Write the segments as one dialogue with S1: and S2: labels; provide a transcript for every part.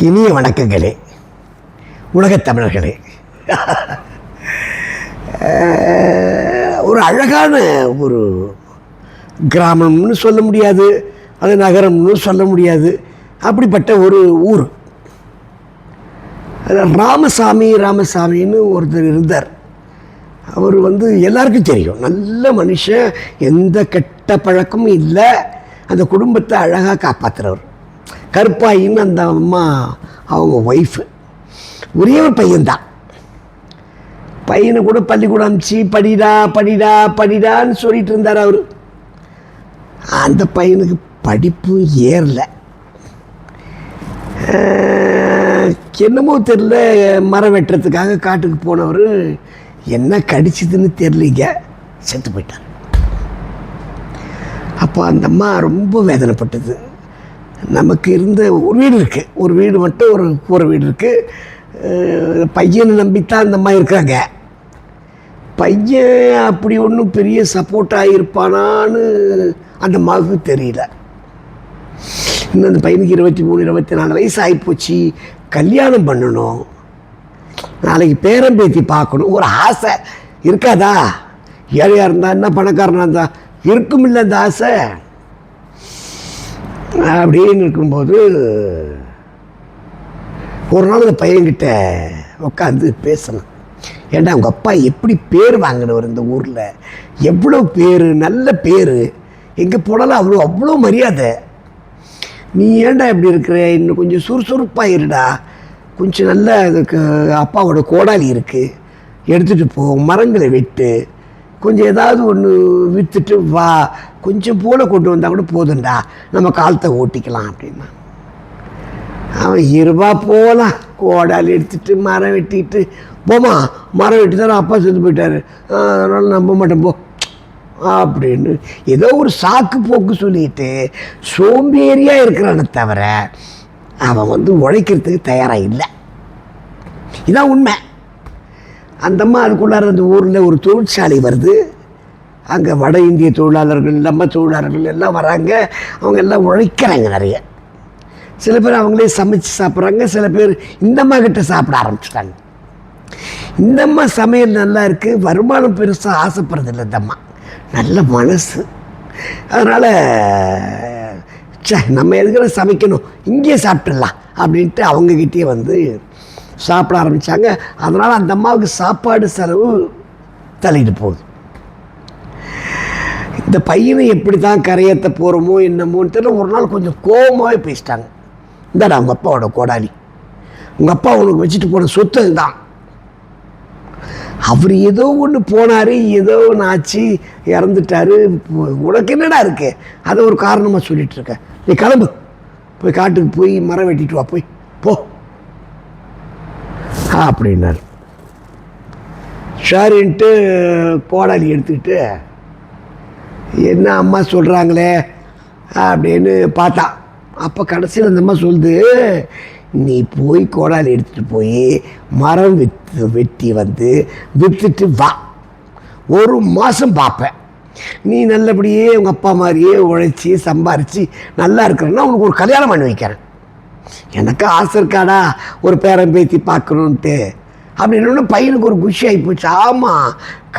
S1: இனிய வணக்கங்களே, உலகத் தமிழர்களே. ஒரு அழகான ஒரு கிராமம்னு சொல்ல முடியாது, அது நகரம்னு சொல்ல முடியாது, அப்படிப்பட்ட ஒரு ஊர். ராமசாமின்னு ஒருத்தர் இருந்தார். அவர் எல்லாருக்கும் தெரியும், நல்ல மனுஷன், எந்த கெட்ட பழக்கமும் இல்லை, அந்த குடும்பத்தை அழகாக காப்பாற்றுறவர். கருப்பாயின்னு அந்த அம்மா அவங்க ஒய்ஃபு. ஒரே ஒரு பையன்தான். பையனை கூட பள்ளிக்கூடம் அனுப்பிச்சு படிடா படிடா படிடான்னு சொல்லிட்டு இருந்தார் அவர். அந்த பையனுக்கு படிப்பு ஏறலை. என்னமோ தெரில, மரம் வெட்டுறதுக்காக காட்டுக்கு போனவர் என்ன கடிச்சதுன்னு தெரியலிங்க, செத்து போயிட்டார். அப்போ அந்த அம்மா ரொம்ப வேதனைப்பட்டது. நமக்கு இருந்த ஒரு வீடு இருக்குது, ஒரு வீடு மட்டும், ஒரு கூரை வீடு இருக்குது. பையனை நம்பித்தான் அந்த அம்மா இருக்காங்க. பையன் அப்படி ஒன்றும் பெரிய சப்போர்ட்டாக இருப்பானான்னு அந்த அம்மாவுக்கு தெரியல. இன்னும் அந்த பையனுக்கு 23, 24 வயசு ஆகிப்போச்சு. கல்யாணம் பண்ணணும், நாளைக்கு பேரன் பேத்தி பார்க்கணும், ஒரு ஆசை இருக்காதா? ஏழையாக இருந்தா என்ன, பணக்காரனாக இருந்தா இருக்கும் இல்லை அந்த ஆசை. அப்படின்னு இருக்கும்போது ஒரு நாள் அந்த பையன்கிட்ட உட்காந்து பேசணும். ஏண்டா உங்கள் அப்பா எப்படி பேர் வாங்கினவர் இந்த ஊரில், எவ்வளோ பேர், நல்ல பேர், எங்கே போனாலும் அவ்வளோ மரியாதை. நீ ஏண்டா எப்படி இருக்கிற, இன்னும் கொஞ்சம் சுறுசுறுப்பாக இருடா, கொஞ்சம் நல்ல அதுக்கு அப்பாவோட கோடாலி இருக்குது, எடுத்துகிட்டு போ, மரங்களை வெட்டு, கொஞ்சம் ஏதாவது ஒன்று விற்றுட்டு வா, கொஞ்சம் போல கொண்டு வந்தால் கூட போதுண்டா, நம்ம காலத்தை ஓட்டிக்கலாம் அப்படின்னா. அவன் 20 ரூபா போகலாம், கோடாலி எடுத்துகிட்டு மரம் வெட்டிட்டு போமா, மரம் வெட்டி தானே அப்பா செத்து போயிட்டார், அதனால் நம்ப மாட்டேன் போ அப்படின்னு ஏதோ ஒரு சாக்கு போக்கு சொல்லிட்டு சோம்பேறியாக இருக்கிறானே தவிர அவன் உழைக்கிறதுக்கு தயாராக இல்லை. இதான் உண்மை. அந்த அம்மா அதுக்குள்ளார அந்த ஊரில் ஒரு தொழிற்சாலை வருது. அங்கே வட இந்திய தொழிலாளர்கள், நம்ம தொழிலாளர்கள் எல்லாம் வராங்க. அவங்க எல்லாம் உழைக்கிறாங்க நிறைய. சில பேர் அவங்களே சமைச்சு சாப்பிட்றாங்க, சில பேர் இந்த அம்மா கிட்ட சாப்பிட ஆரம்பிச்சிட்டாங்க. இந்த அம்மா சமையல் நல்லா இருக்குது, வருமானம் பெருசாக ஆசைப்படுறதில்லை இந்த அம்மா, நல்ல மனசு. அதனால் நம்ம எதுக்குற சமைக்கணும், இங்கேயே சாப்பிட்டுடலாம் அப்படின்ட்டு அவங்கக்கிட்டே சாப்பிட ஆரம்பித்தாங்க. அதனால் அந்த அம்மாவுக்கு சாப்பாடு செலவு தள்ளிட்டு போகுது. இந்த பையனை எப்படி தான் கரையேற்ற போகிறோமோ என்னமோன்னு தெரியல. ஒரு நாள் கொஞ்சம் கோபமாகவே பேசிட்டாங்க. இந்தாடா உங்கள் அப்பாவோட கோடாலி, உங்கள் அப்பா உனக்கு வச்சுட்டு போன சொத்து தான். அவர் ஏதோ ஒன்று போனார், ஏதோ ஒன்று ஆச்சு, இறந்துட்டார், உனக்கு என்னடா இருக்கு, அதை ஒரு காரணமாக சொல்லிகிட்டு இருக்க. நீ கிளம்பு, போய் காட்டுக்கு போய் மரம் வெட்டிட்டு வா, போய் போ அப்படின்னார். சரின்ட்டு கோடாலி எடுத்துக்கிட்டு என்ன அம்மா சொல்கிறாங்களே அப்படின்னு பார்த்தா, அப்போ கடைசியில் அந்த அம்மா சொல்லுது, நீ போய் கோடாலி எடுத்துகிட்டு போய் மரம் வெட்டி விற்றுட்டு வா, 1 மாதம் பார்ப்பேன், நீ நல்லபடியே உங்கள் அப்பா மாதிரியே உழைச்சி சம்பாரித்து நல்லா இருக்கிறன்னா உனக்கு ஒரு கல்யாணம் பண்ணி வைக்கிறேன். எனக்கு ஆசை இருக்காடா ஒரு பேரன் பேத்தி பார்க்கணுன்ட்டு அப்படின்னு. பையனுக்கு ஒரு குஷி ஆகி போச்சு. ஆமாம்,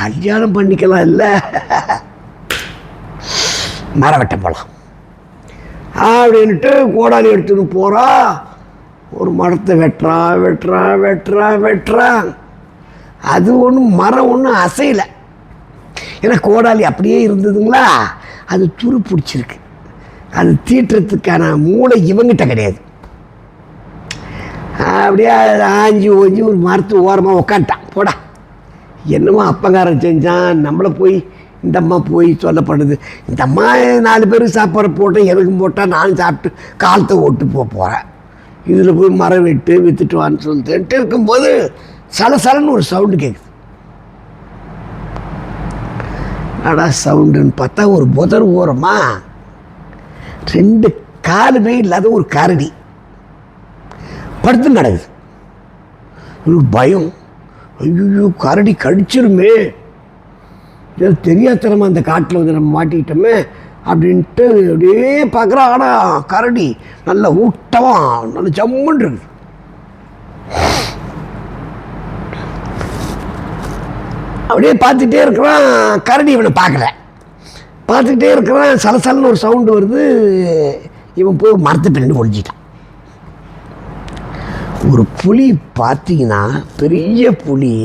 S1: கல்யாணம் பண்ணிக்கலாம், இல்லை மரம் வெட்ட போகலாம் அப்படின்ட்டு கோடாலி எடுத்துன்னு போகிறா. ஒரு மரத்தை வெட்டுறான். அது ஒன்றும் மரம் ஒன்றும் அசையலை. ஏன்னா கோடாலி அப்படியே இருந்ததுங்களா, அது துரு பிடிச்சிருக்கு. அது தீட்டுறதுக்கான மூளை இவங்கிட்ட கிடையாது. அப்படியே ஆஞ்சி ஓஞ்சி ஒரு மரத்து ஓரமாக உக்காண்டான். போடா, என்னமோ அப்பங்காரன் செஞ்சான், நம்மளை போய் இந்த அம்மா போய் சொல்லப்படுது. இந்த அம்மா 4 பேர் சாப்பாடு போட்டேன், எதுக்கும் போட்டால் நானும் சாப்பிட்டு காலத்தை ஓட்டு போகிறேன், இதில் போய் மரம் விற்றுட்டு வான்னு சொல்லிட்டு இருக்கும்போது சலசலன்னு ஒரு சவுண்டு கேட்குது. அடா சவுண்டுன்னு பார்த்தா ஒரு புதர் ஓரமா 2 காலுமே இல்லாத ஒரு கரடி படுத்து நடக்குது. ஒரு பயம், ஐயோ கரடி கடிச்சிருமே, தெரியாதனமா அந்த காட்டில் நம்ம மாட்டிக்கிட்டோமே அப்படின்ட்டு அப்படியே பார்க்குறான். ஆனால் கரடி நல்ல ஊட்டமாக நல்ல ஜம்முன்னு இருக்குது. அப்படியே பார்த்துட்டே இருக்கிறான். கரடி இவனை பார்க்கல. பார்த்துக்கிட்டே இருக்கிறான். சலசலன்னு ஒரு சவுண்டு வருது. இவன் போய் மரத்தை பின்னாடி ஒழிஞ்சிட்டான். ஒரு புலி பார்த்தீங்கன்னா, பெரிய புலி,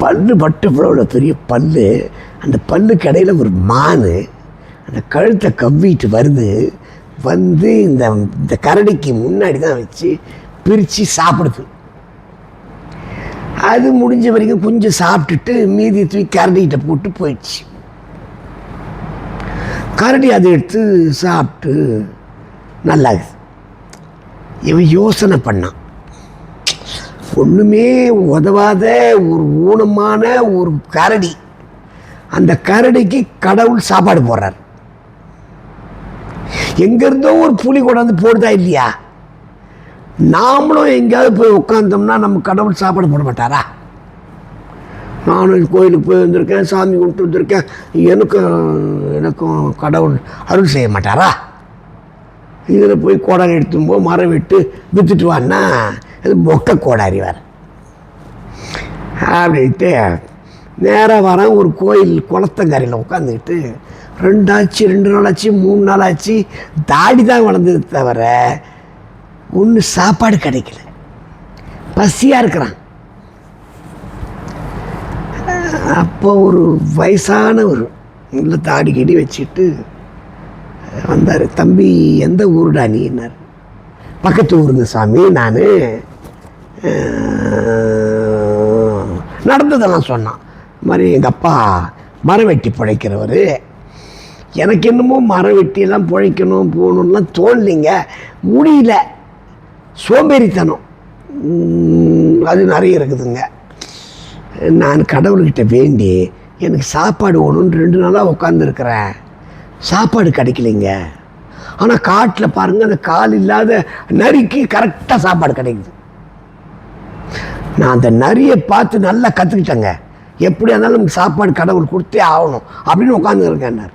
S1: பல்லு பட்டப்பட பெரிய பல்லு, அந்த பல்லுக்கு இடையில் ஒரு மான் அந்த கழுத்தை கவ்விட்டு வருது. வந்து இந்த கரடிக்கு முன்னாடி தான் வச்சு பிரித்து சாப்பிடுது. அது முடிஞ்ச வரைக்கும் கொஞ்சம் சாப்பிட்டுட்டு மீதி தூக்கி கரடிகிட்ட போட்டு போயிடுச்சு. கரடி அதை எடுத்து சாப்பிட்டு நல்லாகுது. இவன் யோசனை பண்ணான், ஒன்றுமே உதவாத ஒரு ஊனமான ஒரு கரடி, அந்த கரடிக்கு கடவுள் சாப்பாடு போடுறார். எங்கேருந்தோ ஒரு புலி கொண்டாந்து போடுதா இல்லையா? நாமளும் எங்கேயாவது போய் உட்காந்தோம்னா நம்ம கடவுள் சாப்பாடு போட மாட்டாரா? நானும் கோயிலுக்கு போய் வந்திருக்கேன், சாமி கும்பிட்டு வந்திருக்கேன், எனக்கும் கடவுள் அருள் செய்ய மாட்டாரா? இதில் போய் கோடாரி எடுத்தும்போ மரம் விட்டு விற்றுட்டு வான்னா அது மொக்க கோடாரி வர அப்படின்ட்டு நேராக வரேன். ஒரு கோயில் குளத்தங்கரையில் உட்காந்துக்கிட்டு 2 நாள் ஆச்சு 3 நாள் ஆச்சு, தாடி தான் வளர்ந்தது தவிர ஒன்றும் சாப்பாடு கிடைக்கல. பசியாக இருக்கிறான். அப்போ ஒரு வயசானவர் இல்லை தாடி கடி வச்சுட்டு வந்தார். தம்பி, எந்த ஊருடா நீன்னார். பக்கத்து ஊருங்க சாமி, நான் நடந்ததெல்லாம் சொன்னான். இது மாதிரி எங்கள் அப்பா மரம் வெட்டி பிழைக்கிறவர், எனக்கு என்னமோ மரம் வெட்டியெல்லாம் பிழைக்கணும் போகணுன்னெலாம் தோணலைங்க, முடியல, சோம்பேறித்தனம் அது நிறைய இருக்குதுங்க. நான் கடவுள்கிட்ட வேண்டி எனக்கு சாப்பாடு ஒன்றுன்னு 2 நாளாக உட்காந்துருக்குறேன், சாப்பாடு கிடைக்கலைங்க. ஆனால் காட்டில் பாருங்கள், அந்த கால் இல்லாத நரிக்கு கரெக்டாக சாப்பாடு கிடைக்குது. நான் அந்த நரியை பார்த்து நல்லா கற்றுக்கிட்டேங்க, எப்படி இருந்தாலும் சாப்பாடு கடவுள் கொடுத்தே ஆகணும் அப்படின்னு உட்காந்துருக்கேன்னார்.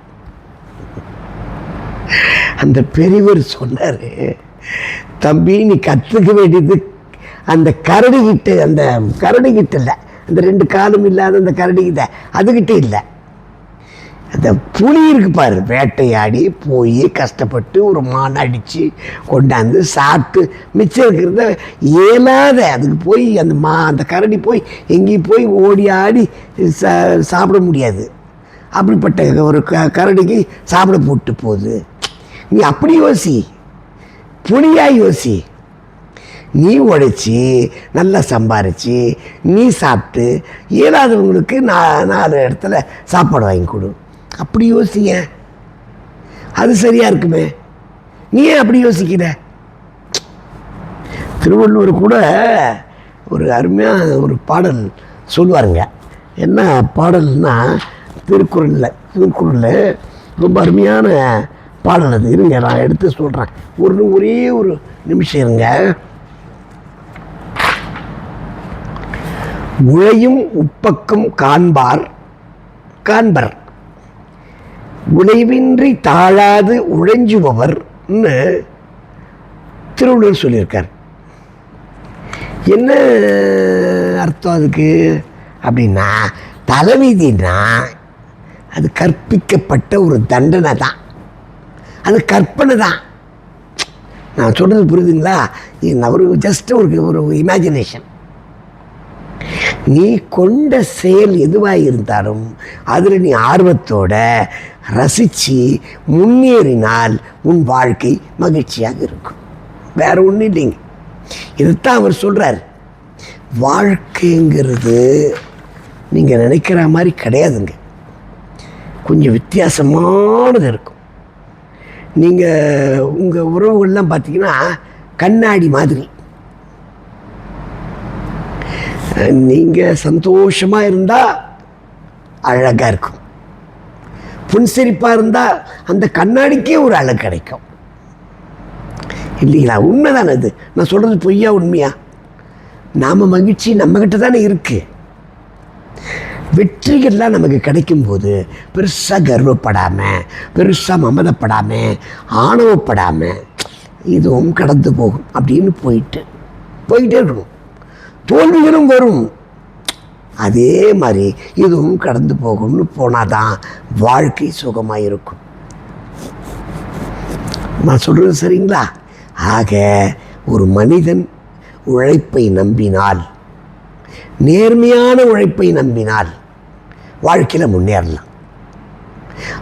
S1: அந்த பெரியவர் சொன்னார், தம்பி நீ கற்றுக்க வேண்டியது அந்த கரடிக்கிட்ட, அந்த கரடிக்கிட்ட இல்லை, அந்த 2 காலும் இல்லாத அந்த கரடிக்கிட்ட, அதுக்கிட்ட இல்லை, அந்த புலி இருக்கு பாரு, வேட்டையாடி போய் கஷ்டப்பட்டு ஒரு மானை அடித்து கொண்டாந்து சாப்பிட்டு மிச்சம் இருக்கிறத இயலாத அதுக்கு போய் அந்த கரடி போய் எங்கேயும் போய் ஓடி ஆடி சாப்பிட முடியாது. அப்படிப்பட்ட ஒரு கரடிக்கு சாப்பிட போட்டு போகுது. நீ அப்படி யோசி, புலியாக யோசி. நீ உழைச்சி நல்லா சம்பாரித்து நீ சாப்பிட்டு இயலாதவங்களுக்கு 4 இடத்துல சாப்பாடு வாங்கி கொடு. அப்படி யோசிங்க, அது சரியாக இருக்குமே. நீ ஏன் அப்படி யோசிக்கிற? திருவள்ளுவர் கூட ஒரு அருமையாக ஒரு பாடல் சொல்லுவாருங்க. என்ன பாடல்னா, திருக்குறளில் ரொம்ப அருமையான பாடல் அது. இருங்க நான் எடுத்து சொல்கிறேன், ஒரே ஒரு நிமிஷம் இருங்க. உழையும் உப்பக்கம் காண்பர் உழைவின்றி தாழாது உழைஞ்சுபவர்னு திருவள்ளுவர் சொல்லியிருக்கார். என்ன அர்த்தம் அதுக்கு அப்படின்னா, தலைவிதினா அது கற்பிக்கப்பட்ட ஒரு தண்டனை தான், அது கற்பனை தான். நான் சொல்கிறது புரியுதுங்களா? ஒரு ஜஸ்ட் ஒரு இமேஜினேஷன். நீ கொண்ட செயல் எதுவாக இருந்தாலும் அதில் நீ ஆர்வத்தோட ரசித்து முன்னேறினால் உன் வாழ்க்கை மகிழ்ச்சியாக இருக்கும். வேற ஒன்றும் இல்லைங்க. இதைத்தான் அவர் சொல்கிறார். வாழ்க்கைங்கிறது நீங்கள் நினைக்கிற மாதிரி கிடையாதுங்க, கொஞ்சம் வித்தியாசமானது இருக்கும். நீங்கள் உங்கள் உறவுகள்லாம் பார்த்தீங்கன்னா கண்ணாடி மாதிரி. நீங்கள் சந்தோஷமாக இருந்தால் அழகாக இருக்கும், புன்சிரிப்பாக இருந்தால் அந்த கண்ணாடிக்கே ஒரு அழகு கிடைக்கும் இல்லைங்களா? உண்மைதானே அது? நான் சொல்கிறது பொய்யா உண்மையா? நாம் மகிழ்ச்சி நம்மக்கிட்ட தானே இருக்குது. வெற்றிகள்லாம் நமக்கு கிடைக்கும்போது பெருசாக கர்வப்படாமல், பெருசாக மமதப்படாமல், ஆணவப்படாமல் இதுவும் கடந்து போகும் அப்படின்னு போயிட்டே இருக்கணும். தோல்விகளும் வரும், அதே மாதிரி இதுவும் கடந்து போகும்னு போனாதான் வாழ்க்கை சுகமாக இருக்கும். நான் சொல்கிறது சரிங்களா? ஆக ஒரு மனிதன் உழைப்பை நம்பினால், நேர்மையான உழைப்பை நம்பினால் வாழ்க்கையில் முன்னேறலாம்.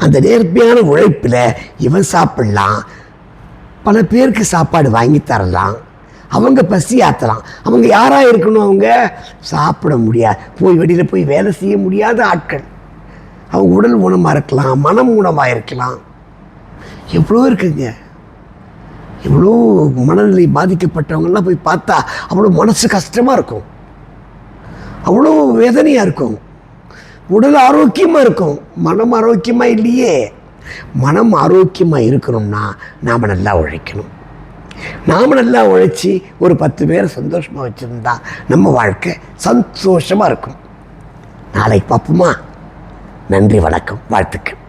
S1: அந்த நேர்மையான உழைப்பில் இவன் சாப்பிடலாம், பல பேருக்கு சாப்பாடு வாங்கி தரலாம், அவங்க பசி ஆற்றலாம். அவங்க யாராக இருக்கணும்? அவங்க சாப்பிட முடியாது, வெளியில் போய் வேலை செய்ய முடியாத ஆட்கள். அவங்க உடல் ஊனமாக இருக்கலாம், மனம் ஊனமாக இருக்கலாம், எவ்வளோ இருக்குங்க. எவ்வளோ மனநிலை பாதிக்கப்பட்டவங்கெல்லாம் போய் பார்த்தா அவ்வளோ மனசு கஷ்டமாக இருக்கும், அவ்வளோ வேதனையாக இருக்கும். உடல் ஆரோக்கியமாக இருக்கும், மனம் ஆரோக்கியமாக இல்லையே. மனம் ஆரோக்கியமாக இருக்கணும்னா நாம் நல்லா உழைக்கணும். நாம் நல்லா உழைச்சி ஒரு 10 பேரை சந்தோஷமாக வச்சுருந்தா நம்ம வாழ்க்கை சந்தோஷமாக இருக்கும். நாளைக்கு பார்ப்போமா? நன்றி, வணக்கம், வாழ்த்துக்கள்.